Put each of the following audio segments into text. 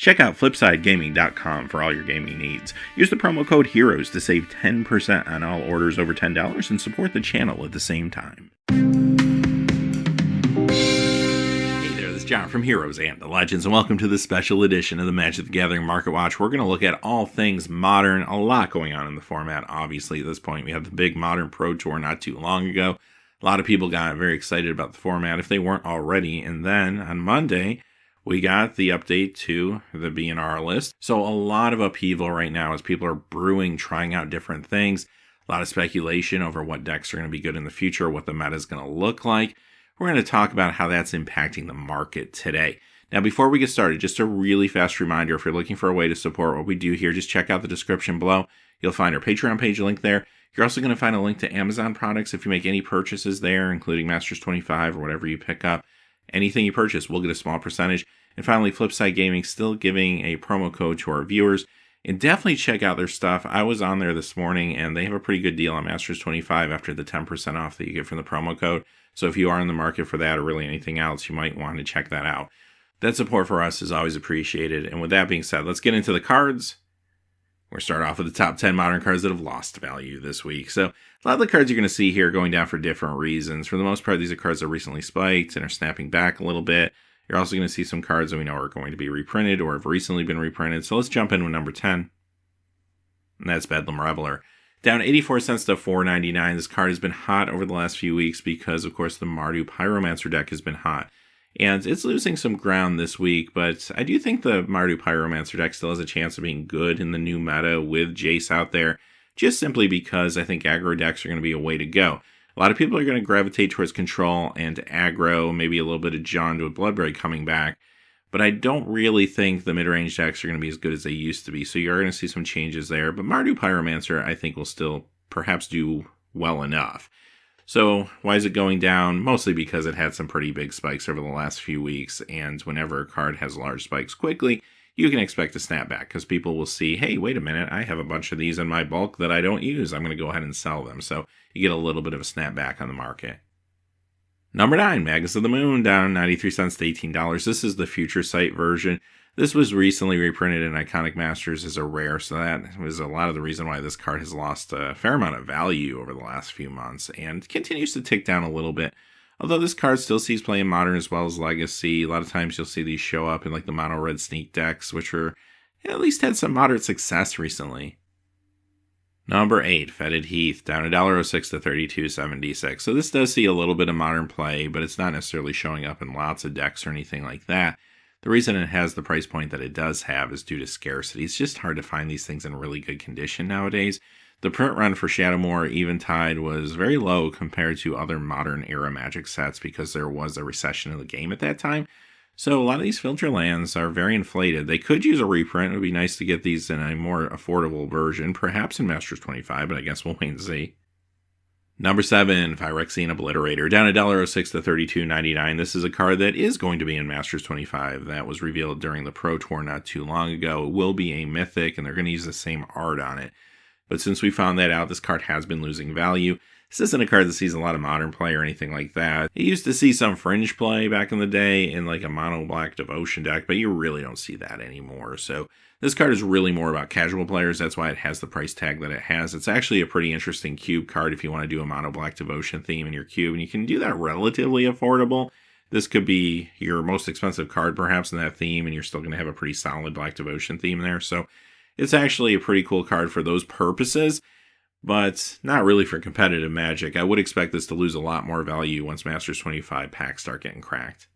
Check out FlipsideGaming.com for all your gaming needs. Use the promo code HEROES to save 10% on all orders over $10 and support the channel at the same time. Hey there, this is John from Heroes and the Legends, and welcome to this special edition of the Magic the Gathering Market Watch. We're going to look at all things modern, a lot going on in the format. Obviously, at this point, we have the big Modern Pro Tour not too long ago. A lot of people got very excited about the format if they weren't already, and then on Monday, we got the update to the B&R List. So a lot of upheaval right now as people are brewing, trying out different things. A lot of speculation over what decks are going to be good in the future, what the meta is going to look like. We're going to talk about how that's impacting the market today. Now, before we get started, just a really fast reminder, if you're looking for a way to support what we do here, just check out the description below. You'll find our Patreon page link there. You're also going to find a link to Amazon products if you make any purchases there, including Masters 25 or whatever you pick up. Anything you purchase, we'll get a small percentage. And finally, Flipside Gaming still giving a promo code to our viewers. And definitely check out their stuff. I was on there this morning, and they have a pretty good deal on Masters 25 after the 10% off that you get from the promo code. So if you are in the market for that or really anything else, you might want to check that out. That support for us is always appreciated. And with that being said, let's get into the cards. We're starting off with the top 10 modern cards that have lost value this week. So a lot of the cards you're going to see here are going down for different reasons. For the most part, these are cards that recently spiked and are snapping back a little bit. You're also going to see some cards that we know are going to be reprinted or have recently been reprinted. So let's jump in with number 10. And that's Bedlam Reveler. Down 84 cents to $4.99. This card has been hot over the last few weeks because, of course, the Mardu Pyromancer deck has been hot. And it's losing some ground this week, but I do think the Mardu Pyromancer deck still has a chance of being good in the new meta with Jace out there, just simply because I think aggro decks are going to be a way to go. A lot of people are going to gravitate towards control and aggro, maybe a little bit of John with Bloodbraid coming back, but I don't really think the mid-range decks are going to be as good as they used to be, so you're going to see some changes there, but Mardu Pyromancer I think will still perhaps do well enough. So why is it going down? Mostly because it had some pretty big spikes over the last few weeks, and whenever a card has large spikes quickly, you can expect a snapback because people will see, hey, wait a minute, I have a bunch of these in my bulk that I don't use. I'm going to go ahead and sell them. So you get a little bit of a snapback on the market. Number 9, Magus of the Moon, down 93 cents to $18. This is the Future Sight version. This was recently reprinted in Iconic Masters as a rare, so that was a lot of the reason why this card has lost a fair amount of value over the last few months and continues to tick down a little bit. Although this card still sees play in Modern as well as Legacy. A lot of times you'll see these show up in like the Mono Red Sneak decks, which are at least had some moderate success recently. Number 8, Fetid Heath, down $1.06 to $32.76. So this does see a little bit of Modern play, but it's not necessarily showing up in lots of decks or anything like that. The reason it has the price point that it does have is due to scarcity. It's just hard to find these things in really good condition nowadays. The print run for Shadowmoor Eventide was very low compared to other modern era Magic sets because there was a recession in the game at that time. So a lot of these filter lands are very inflated. They could use a reprint. It would be nice to get these in a more affordable version, perhaps in Masters 25, but I guess we'll wait and see. Number 7, Phyrexian Obliterator, down $1.06 to $32.99. This is a card that is going to be in Masters 25. That was revealed during the Pro Tour not too long ago. It will be a Mythic, and they're going to use the same art on it. But since we found that out, this card has been losing value. This isn't a card that sees a lot of Modern play or anything like that. It used to see some Fringe play back in the day in like a Mono Black Devotion deck, but you really don't see that anymore. So this card is really more about casual players. That's why it has the price tag that it has. It's actually a pretty interesting cube card if you want to do a Mono Black Devotion theme in your cube, and you can do that relatively affordable. This could be your most expensive card perhaps in that theme, and you're still going to have a pretty solid Black Devotion theme there. So it's actually a pretty cool card for those purposes, but not really for competitive Magic. I would expect this to lose a lot more value once Masters 25 packs start getting cracked.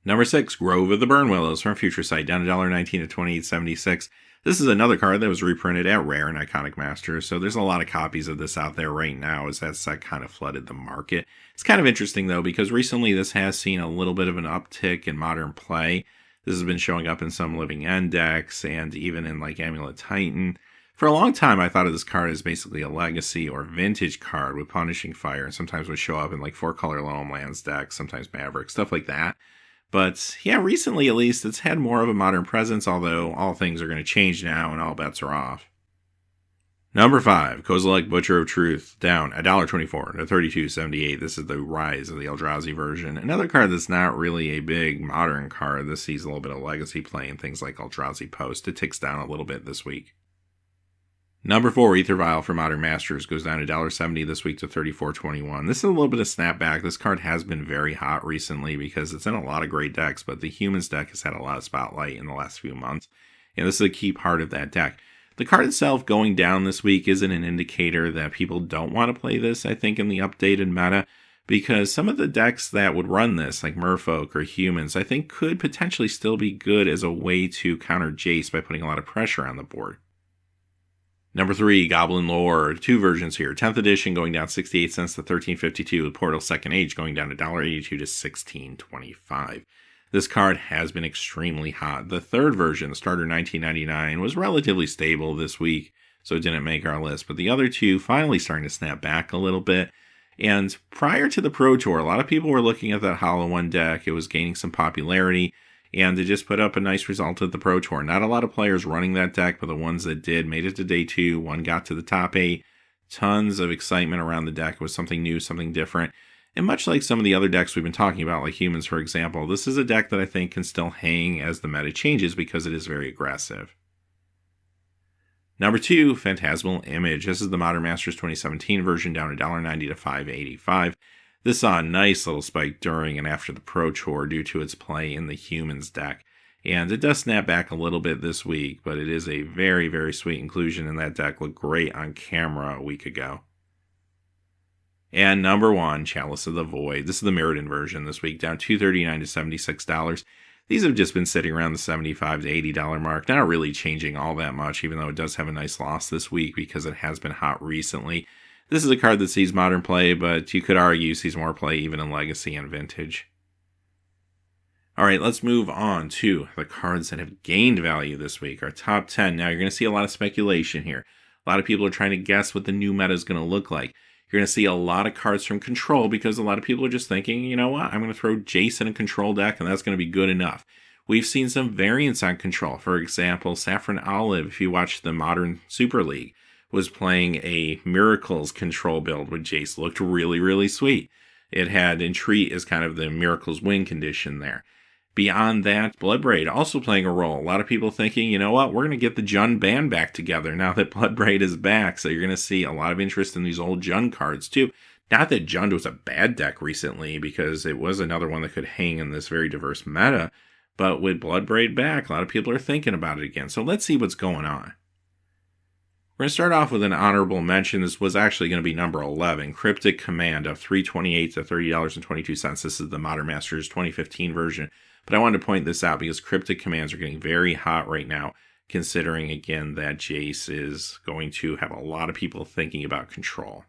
Number 6, Grove of the Burnwillows from Future Sight, down $1.19 to $28.76. This is another card that was reprinted at Rare and Iconic Masters, so there's a lot of copies of this out there right now as that set kind of flooded the market. It's kind of interesting, though, because recently this has seen a little bit of an uptick in Modern play. This has been showing up in some Living End decks and even in like Amulet Titan. For a long time, I thought of this card as basically a Legacy or Vintage card with Punishing Fire, and sometimes would show up in like 4-color Loam Lands decks, sometimes Maverick, stuff like that. But yeah, recently at least, it's had more of a Modern presence, although all things are going to change now and all bets are off. Number 5, Kozilek Butcher of Truth, down $1.24 to $32.78. This is the Rise of the Eldrazi version. Another card that's not really a big modern card. This sees a little bit of legacy play and things like Eldrazi Post. It ticks down a little bit this week. Number 4, Aether Vial for Modern Masters, goes down $1.70 this week to $34.21. This is a little bit of snapback. This card has been very hot recently because it's in a lot of great decks, but the Humans deck has had a lot of spotlight in the last few months, and this is a key part of that deck. The card itself going down this week isn't an indicator that people don't want to play this, I think, in the updated meta, because some of the decks that would run this, like Merfolk or Humans, I think could potentially still be good as a way to counter Jace by putting a lot of pressure on the board. Number 3, Goblin Lore, 2 versions here. 10th edition going down 68 cents to $13.52, with Portal Second Age going down $1.82 to $16.25. This card has been extremely hot. The 3rd version, starter $19.99, was relatively stable this week, so it didn't make our list. But the other 2 finally starting to snap back a little bit. And prior to the Pro Tour, a lot of people were looking at that Hollow One deck. It was gaining some popularity, and it just put up a nice result at the Pro Tour. Not a lot of players running that deck, but the ones that did made it to day 2. One got to the top 8. Tons of excitement around the deck. It was something new, something different. And much like some of the other decks we've been talking about, like Humans, for example, this is a deck that I think can still hang as the meta changes because it is very aggressive. Number 2, Phantasmal Image. This is the Modern Masters 2017 version, down $1.90 to $5.85. This saw a nice little spike during and after the Pro Tour due to its play in the Humans deck. And it does snap back a little bit this week, but it is a very, very sweet inclusion in that deck. Looked great on camera a week ago. And number 1, Chalice of the Void. This is the Mirrodin version this week, down $2.39 to $76. These have just been sitting around the $75 to $80 mark, not really changing all that much, even though it does have a nice loss this week because it has been hot recently. This is a card that sees modern play, but you could argue sees more play even in Legacy and Vintage. All right, let's move on to the cards that have gained value this week, our top 10. Now, you're going to see a lot of speculation here. A lot of people are trying to guess what the new meta is going to look like. You're going to see a lot of cards from Control because a lot of people are just thinking, you know what, I'm going to throw Jace in a Control deck and that's going to be good enough. We've seen some variants on Control. For example, Saffron Olive, if you watch the Modern Super League, was playing a Miracles Control build with Jace. Looked really, really sweet. It had Entreat as kind of the Miracles win condition there. Beyond that, Bloodbraid also playing a role. A lot of people thinking, you know what, we're going to get the Jund band back together now that Bloodbraid is back. So you're going to see a lot of interest in these old Jund cards too. Not that Jund was a bad deck recently, because it was another one that could hang in this very diverse meta. But with Bloodbraid back, a lot of people are thinking about it again. So let's see what's going on. We're going to start off with an honorable mention. This was actually going to be number 11, Cryptic Command of $3.28 to $30.22. This is the Modern Masters 2015 version. But I wanted to point this out because Cryptic Commands are getting very hot right now, considering, again, that Jace is going to have a lot of people thinking about Control.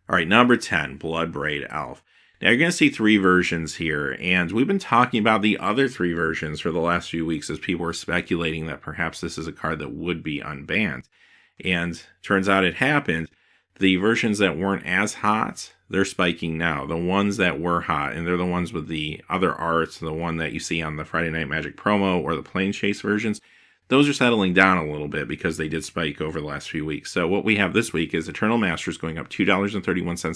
All right, number 10, Bloodbraid Elf. Now, you're going to see 3 versions here, and we've been talking about the other 3 versions for the last few weeks as people were speculating that perhaps this is a card that would be unbanned. And turns out it happened. The versions that weren't as hot, they're spiking now. The ones that were hot, and they're the ones with the other arts, the one that you see on the Friday Night Magic promo or the Plane Chase versions, those are settling down a little bit because they did spike over the last few weeks. So what we have this week is Eternal Masters going up $2.31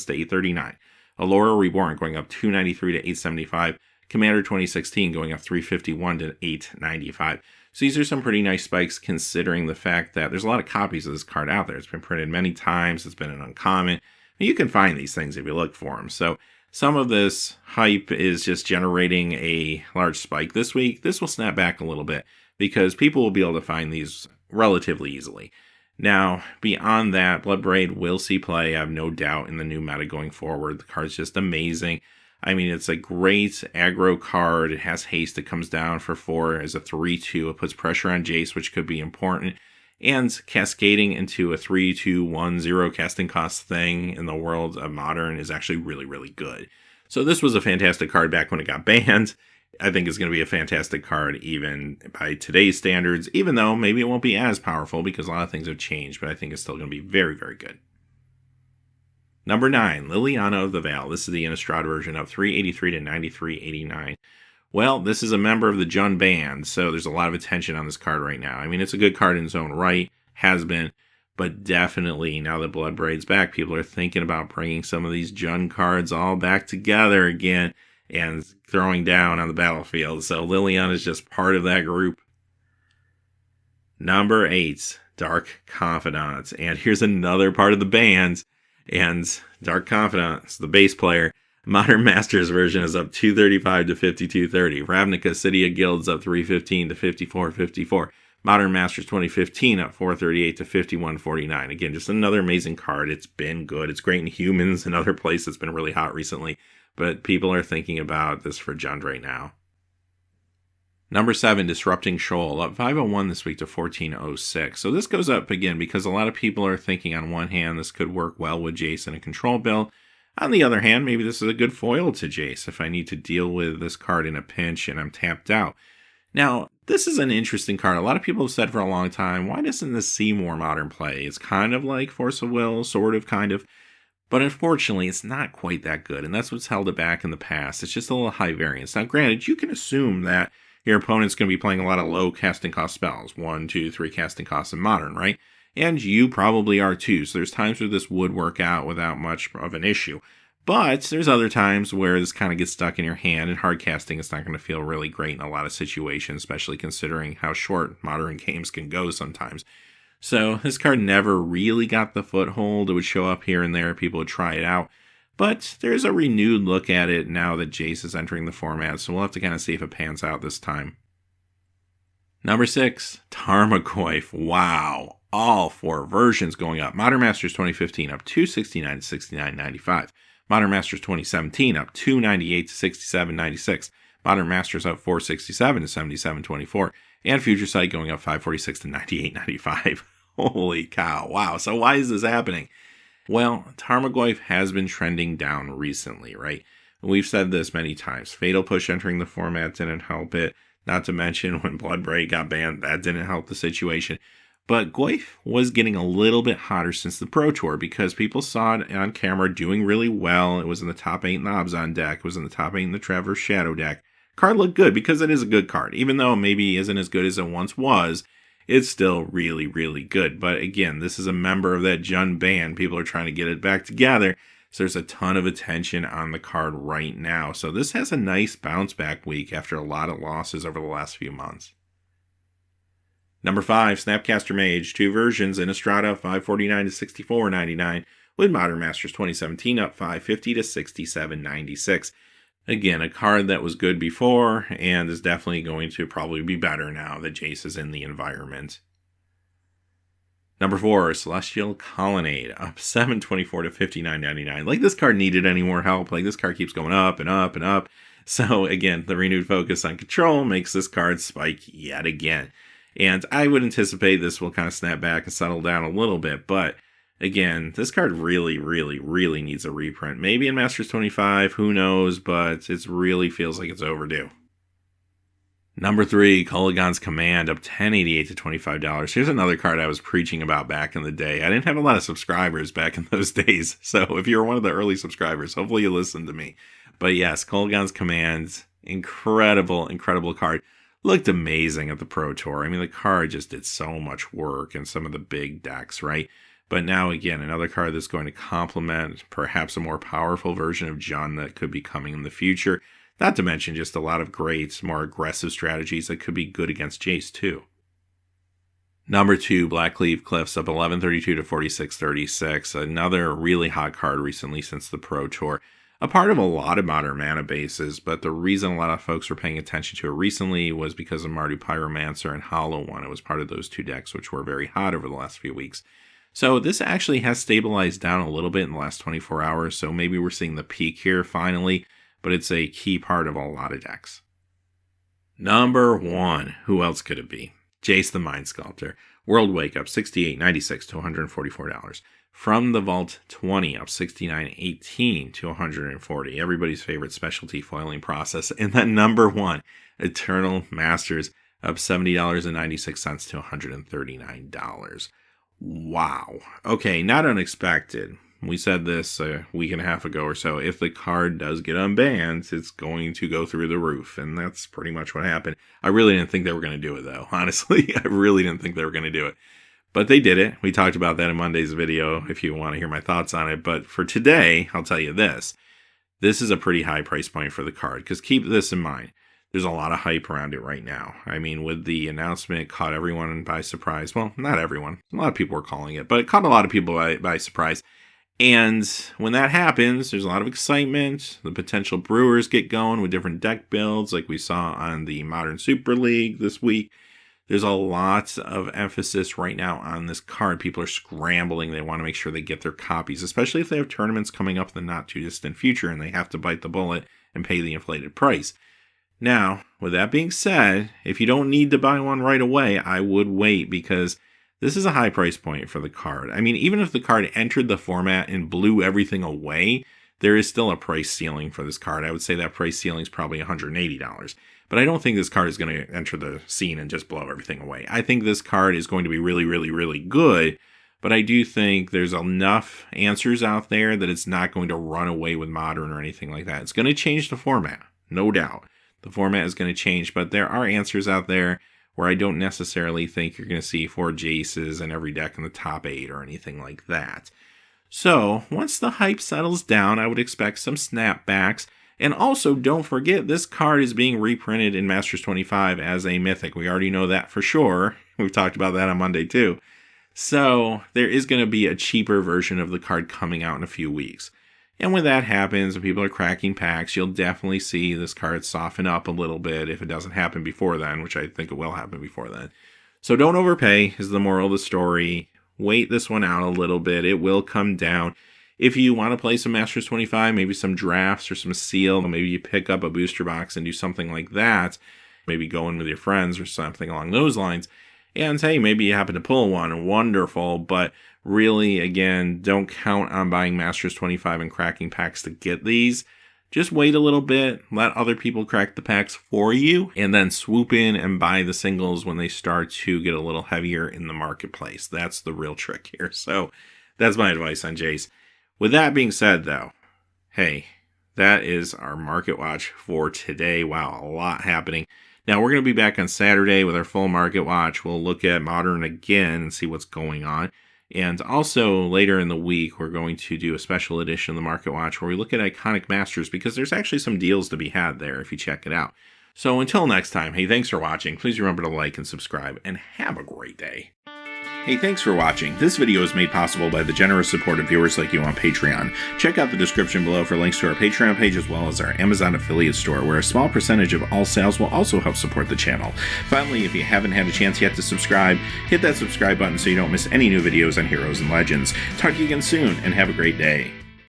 to $8.39. Allura Reborn going up $2.93 to $8.75. Commander 2016 going up $3.51 to $8.95. So these are some pretty nice spikes considering the fact that there's a lot of copies of this card out there. It's been printed many times. It's been an uncommon. You can find these things if you look for them. So some of this hype is just generating a large spike this week. This will snap back a little bit because people will be able to find these relatively easily. Now, beyond that, Bloodbraid will see play, I have no doubt, in the new meta going forward. The card's just amazing. I mean, it's a great aggro card. It has haste. It comes down for 4 as a 3-2. It puts pressure on Jace, which could be important. And cascading into a 3-2-1-0 casting cost thing in the world of Modern is actually really, really good. So this was a fantastic card back when it got banned. I think it's going to be a fantastic card even by today's standards, even though maybe it won't be as powerful because a lot of things have changed, but I think it's still going to be very, very good. Number 9, Liliana of the Veil. This is the Innistrad version of $3.83 to $93.89. Well, this is a member of the Jund band, so there's a lot of attention on this card right now. I mean, it's a good card in its own right, has been, But definitely, now that Bloodbraid's back, people are thinking about bringing some of these Jund cards all back together again and throwing down on the battlefield. So Liliana is just part of that group. Number 8, Dark Confidant. And here's another part of the band. And Dark Confidant is the bass player. Modern Masters version is up 235 to 5230. Ravnica City of Guilds up 315 to 5454. Modern Masters 2015 up 438 to 5149. Again, just another amazing card. It's been good. It's great in Humans and other places. It's been really hot recently. But people are thinking about this for Jund right now. Number 7, Disrupting Shoal, up 501 this week to 1406. So this goes up again because a lot of people are thinking on one hand this could work well with Jace in a control build. On the other hand, maybe this is a good foil to Jace if I need to deal with this card in a pinch and I'm tapped out. Now, this is an interesting card. A lot of people have said for a long time, why doesn't this see more modern play? It's kind of like Force of Will, sort of, kind of. But unfortunately, it's not quite that good, and that's what's held it back in the past. It's just a little high variance. Now, granted, you can assume that your opponent's going to be playing a lot of low casting cost spells. 1, 2, 3 casting costs in Modern, right? And you probably are too. So there's times where this would work out without much of an issue. But there's other times where this kind of gets stuck in your hand, and hard casting is not going to feel really great in a lot of situations, especially considering how short Modern games can go sometimes. So this card never really got the foothold. It would show up here and there. People would try it out. But there's a renewed look at it now that Jace is entering the format, so we'll have to kind of see if it pans out this time. Number 6, Tarmogoyf. Wow. All 4 versions going up. Modern Masters 2015 up 269 to 69.95. Modern Masters 2017 up 298 to 67.96. Modern Masters up 467 to 77.24. And Future Sight going up 546 to 98.95. Holy cow. Wow. So why is this happening? Well, Tarmogoyf has been trending down recently, right? We've said this many times. Fatal Push entering the format didn't help it. Not to mention when Bloodbraid got banned, that didn't help the situation. But Goyf was getting a little bit hotter since the Pro Tour because people saw it on camera doing really well. It was in the top 8 in the Abzan deck. It was in the top 8 in the Traverse Shadow deck. Card looked good because it is a good card. Even though it maybe isn't as good as it once was, it's still really, really good. But again, this is a member of that Jund band. People are trying to get it back together. So there's a ton of attention on the card right now. So this has a nice bounce back week after a lot of losses over the last few months. Number 5, Snapcaster Mage. 2 versions. Innistrad 549 to 64.99. With Modern Masters 2017 up 550 to 67.96. Again, a card that was good before and is definitely going to probably be better now that Jace is in the environment. Number 4, Celestial Colonnade, up 724 to 59.99. Like, this card needed any more help. Like, this card keeps going up and up and up. So again, the renewed focus on control makes this card spike yet again. And I would anticipate this will kind of snap back and settle down a little bit, but again, this card really, really, really needs a reprint. Maybe in Masters 25, who knows, but it really feels like it's overdue. Number 3, Kolaghan's Command, up $10.88 to $25. Here's another card I was preaching about back in the day. I didn't have a lot of subscribers back in those days, so if you're one of the early subscribers, hopefully you listened to me. But yes, Kolaghan's Command, incredible, incredible card. Looked amazing at the Pro Tour. I mean, the card just did so much work in some of the big decks, right? But now, again, another card that's going to complement perhaps a more powerful version of Jund that could be coming in the future. Not to mention just a lot of great, more aggressive strategies that could be good against Jace, too. Number 2, Blackleaf Cliffs, up 1132 to 4636. Another really hot card recently since the Pro Tour. A part of a lot of modern mana bases, but the reason a lot of folks were paying attention to it recently was because of Mardu Pyromancer and Hollow One. It was part of those 2 decks, which were very hot over the last few weeks. So this actually has stabilized down a little bit in the last 24 hours, so maybe we're seeing the peak here finally, but it's a key part of a lot of decks. Number 1, who else could it be? Jace the Mind Sculptor. World Wake up $68.96 to $144. From the Vault 20 up $69.18 to $140. Everybody's favorite specialty foiling process. And then number 1, Eternal Masters up $70.96 to $139. Wow. Okay, not unexpected. We said this a week and a half ago or so. If the card does get unbanned, it's going to go through the roof. And that's pretty much what happened. I really didn't think they were going to do it, though. Honestly, I really didn't think they were going to do it. But they did it. We talked about that in Monday's video if you want to hear my thoughts on it. But for today, I'll tell you this. This is a pretty high price point for the card, because keep this in mind. There's a lot of hype around it right now. I mean, with the announcement, it caught everyone by surprise. Well, not everyone. A lot of people were calling it, but it caught a lot of people by surprise. And when that happens, there's a lot of excitement. The potential brewers get going with different deck builds like we saw on the Modern Super League this week. There's a lot of emphasis right now on this card. People are scrambling. They want to make sure they get their copies, especially if they have tournaments coming up in the not too distant future and they have to bite the bullet and pay the inflated price. Now, with that being said, if you don't need to buy one right away, I would wait, because this is a high price point for the card. I mean, even if the card entered the format and blew everything away, there is still a price ceiling for this card. I would say that price ceiling is probably $180. But I don't think this card is going to enter the scene and just blow everything away. I think this card is going to be really, really, really good. But I do think there's enough answers out there that it's not going to run away with Modern or anything like that. It's going to change the format, no doubt. The format is going to change, but there are answers out there where I don't necessarily think you're going to see 4 Jaces in every deck in the top 8 or anything like that. So once the hype settles down, I would expect some snapbacks. And also, don't forget, this card is being reprinted in Masters 25 as a Mythic. We already know that for sure. We've talked about that on Monday too. So there is going to be a cheaper version of the card coming out in a few weeks. And when that happens, when people are cracking packs, you'll definitely see this card soften up a little bit if it doesn't happen before then, which I think it will happen before then. So don't overpay is the moral of the story. Wait this one out a little bit. It will come down. If you want to play some Masters 25, maybe some drafts or some seal, maybe you pick up a booster box and do something like that. Maybe go in with your friends or something along those lines. And hey, maybe you happen to pull one, wonderful, but really, again, don't count on buying Masters 25 and cracking packs to get these. Just wait a little bit, let other people crack the packs for you, and then swoop in and buy the singles when they start to get a little heavier in the marketplace. That's the real trick here. So that's my advice on Jace. With that being said, though, hey, that is our market watch for today. Wow, a lot happening. Now, we're going to be back on Saturday with our full market watch. We'll look at Modern again and see what's going on. And also, later in the week, we're going to do a special edition of the Market Watch where we look at Iconic Masters, because there's actually some deals to be had there if you check it out. So until next time, hey, thanks for watching. Please remember to like and subscribe, and have a great day. Hey, thanks for watching. This video is made possible by the generous support of viewers like you on Patreon. Check out the description below for links to our Patreon page as well as our Amazon affiliate store, where a small percentage of all sales will also help support the channel. Finally, if you haven't had a chance yet to subscribe, hit that subscribe button so you don't miss any new videos on Heroes and Legends. Talk to you again soon, and have a great day.